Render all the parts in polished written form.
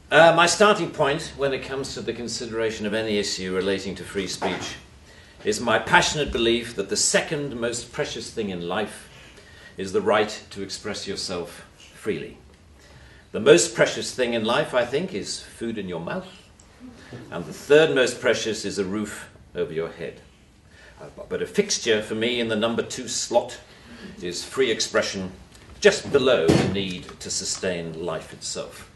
My starting point when it comes to the consideration of any issue relating to free speech is my passionate belief that the second most precious thing in life is the right to express yourself freely. The most precious thing in life, I think, is food in your mouth, and the third most precious is a roof over your head. But a fixture for me in the number 2 slot is free expression, just below the need to sustain life itself.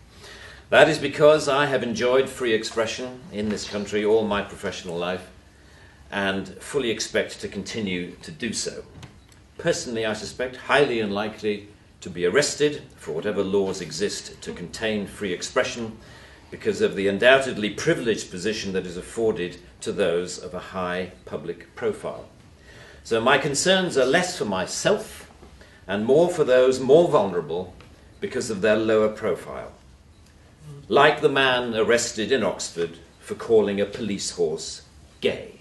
That is because I have enjoyed free expression in this country all my professional life and fully expect to continue to do so. Personally, I suspect highly unlikely to be arrested for whatever laws exist to contain free expression because of the undoubtedly privileged position that is afforded to those of a high public profile. So my concerns are less for myself and more for those more vulnerable because of their lower profile. Like the man arrested in Oxford for calling a police horse gay,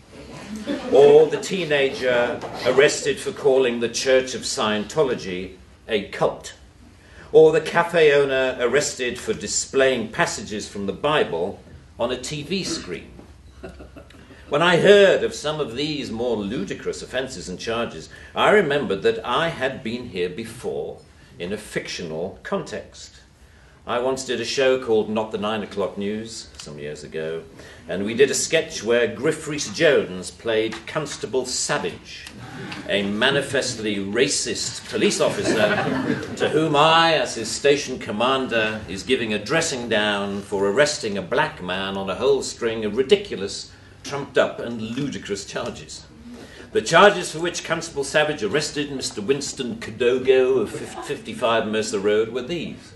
or the teenager arrested for calling the Church of Scientology a cult, or the cafe owner arrested for displaying passages from the Bible on a TV screen. When I heard of some of these more ludicrous offences and charges, I remembered that I had been here before in a fictional context. I once did a show called Not the 9 O'Clock News some years ago, and we did a sketch where Griff Rhys-Jones played Constable Savage, a manifestly racist police officer to whom I, as his station commander, is giving a dressing down for arresting a black man on a whole string of ridiculous, trumped-up and ludicrous charges. The charges for which Constable Savage arrested Mr. Winston Kadogo of 55 Mercer Road were these: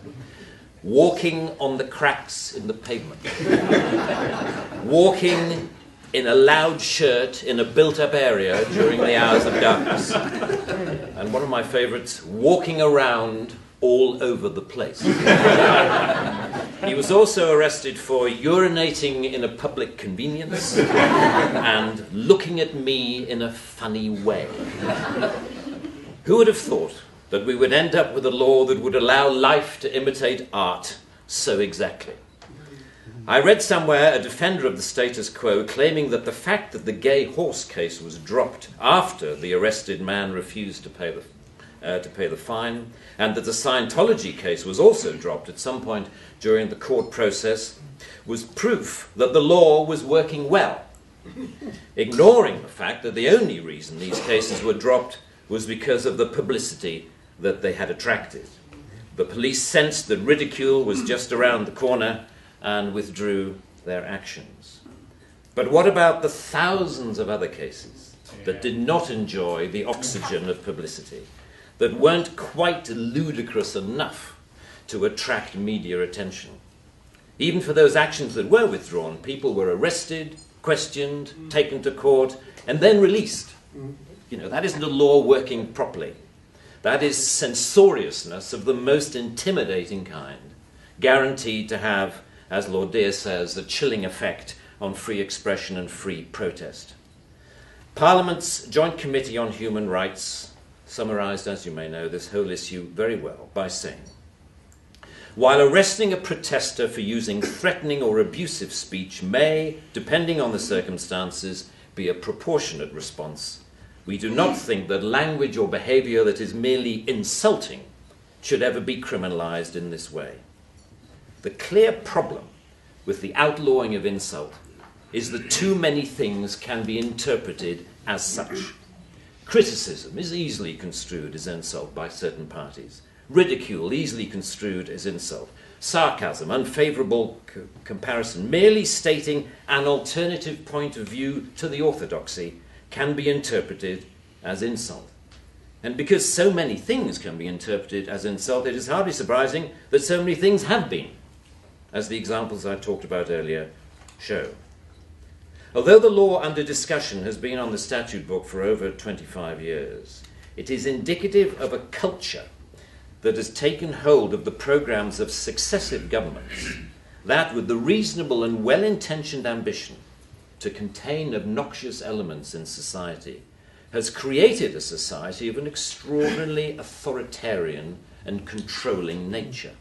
walking on the cracks in the pavement, walking in a loud shirt in a built-up area during the hours of darkness, and one of my favourites, walking around all over the place. He was also arrested for urinating in a public convenience and looking at me in a funny way. Who would have thought that we would end up with a law that would allow life to imitate art so exactly? I read somewhere a defender of the status quo claiming that the fact that the gay horse case was dropped after the arrested man refused to pay the fine, and that the Scientology case was also dropped at some point during the court process, was proof that the law was working well, ignoring the fact that the only reason these cases were dropped was because of the publicity that they had attracted. The police sensed that ridicule was just around the corner and withdrew their actions. But what about the thousands of other cases that did not enjoy the oxygen of publicity, that weren't quite ludicrous enough to attract media attention? Even for those actions that were withdrawn, people were arrested, questioned, taken to court, and then released. You know, that isn't a law working properly. That is censoriousness of the most intimidating kind, guaranteed to have, as Lord Deer says, a chilling effect on free expression and free protest. Parliament's Joint Committee on Human Rights summarised, as you may know, this whole issue very well by saying, while arresting a protester for using threatening or abusive speech may, depending on the circumstances, be a proportionate response, we do not think that language or behaviour that is merely insulting should ever be criminalised in this way. The clear problem with the outlawing of insult is that too many things can be interpreted as such. Criticism is easily construed as insult by certain parties. Ridicule easily construed as insult. Sarcasm, unfavourable comparison, merely stating an alternative point of view to the orthodoxy can be interpreted as insult. And because so many things can be interpreted as insult, it is hardly surprising that so many things have been, as the examples I talked about earlier show. Although the law under discussion has been on the statute book for over 25 years, it is indicative of a culture that has taken hold of the programmes of successive governments, that with the reasonable and well-intentioned ambition to contain obnoxious elements in society, has created a society of an extraordinarily authoritarian and controlling nature.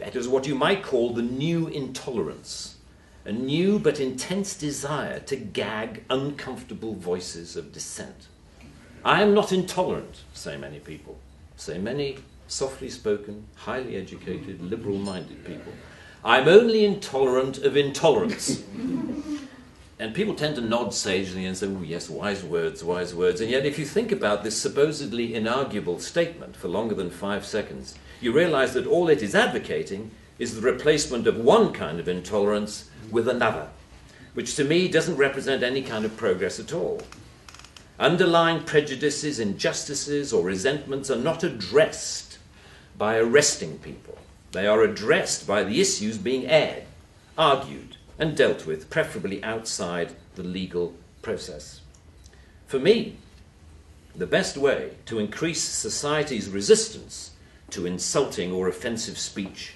It is what you might call the new intolerance, a new but intense desire to gag uncomfortable voices of dissent. I am not intolerant, say many people, say many softly spoken, highly educated, liberal-minded people. I'm only intolerant of intolerance. And people tend to nod sagely and say, oh yes, wise words, wise words. And yet if you think about this supposedly inarguable statement for longer than 5 seconds, you realize that all it is advocating is the replacement of one kind of intolerance with another, which to me doesn't represent any kind of progress at all. Underlying prejudices, injustices, or resentments are not addressed by arresting people. They are addressed by the issues being aired, argued, and dealt with, preferably outside the legal process. For me, the best way to increase society's resistance to insulting or offensive speech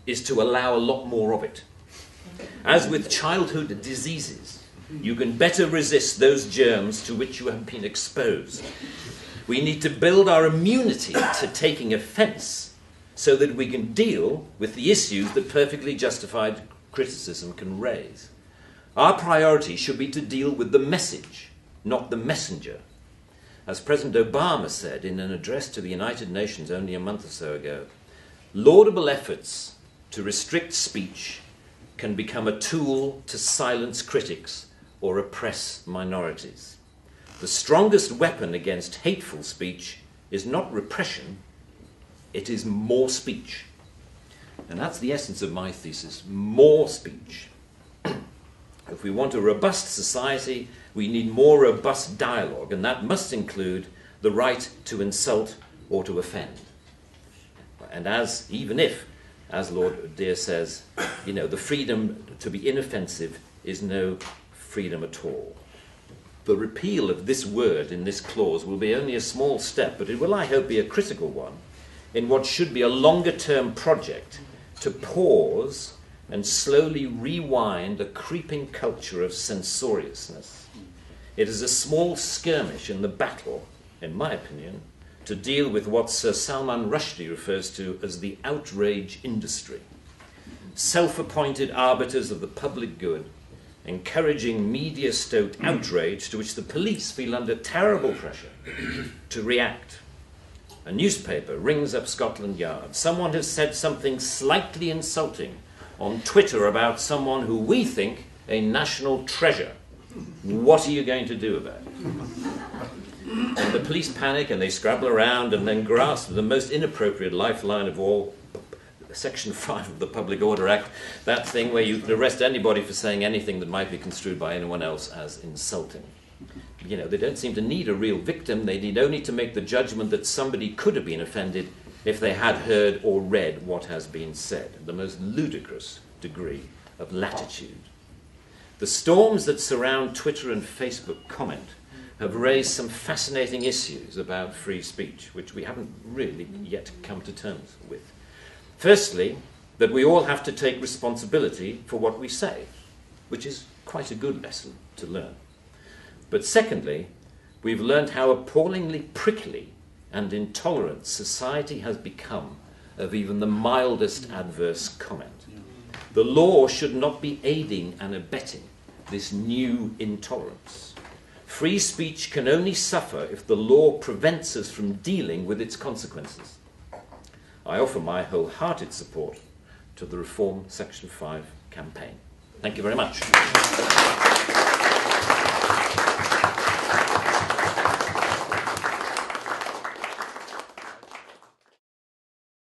is to allow a lot more of it. As with childhood diseases, you can better resist those germs to which you have been exposed. We need to build our immunity to taking offence so that we can deal with the issues that perfectly justified criticism can raise. Our priority should be to deal with the message, not the messenger. As President Obama said in an address to the United Nations only a month or so ago, laudable efforts to restrict speech can become a tool to silence critics or oppress minorities. The strongest weapon against hateful speech is not repression, it is more speech. And that's the essence of my thesis, more speech. If we want a robust society, we need more robust dialogue, and that must include the right to insult or to offend. And even if, as Lord Dear says, the freedom to be inoffensive is no freedom at all. The repeal of this word in this clause will be only a small step, but it will, I hope, be a critical one in what should be a longer-term project to pause and slowly rewind a creeping culture of censoriousness. It is a small skirmish in the battle, in my opinion, to deal with what Sir Salman Rushdie refers to as the outrage industry. Self-appointed arbiters of the public good, encouraging media-stoked outrage to which the police feel under terrible pressure to react. A newspaper rings up Scotland Yard. Someone has said something slightly insulting on Twitter about someone who we think a national treasure. What are you going to do about it? And the police panic and they scrabble around and then grasp the most inappropriate lifeline of all, Section 5 of the Public Order Act, that thing where you can arrest anybody for saying anything that might be construed by anyone else as insulting. They don't seem to need a real victim. They need only to make the judgment that somebody could have been offended if they had heard or read what has been said. The most ludicrous degree of latitude. The storms that surround Twitter and Facebook comment have raised some fascinating issues about free speech, which we haven't really yet come to terms with. Firstly, that we all have to take responsibility for what we say, which is quite a good lesson to learn. But secondly, we've learned how appallingly prickly and intolerant society has become of even the mildest adverse comment. The law should not be aiding and abetting this new intolerance. Free speech can only suffer if the law prevents us from dealing with its consequences. I offer my wholehearted support to the Reform Section 5 campaign. Thank you very much.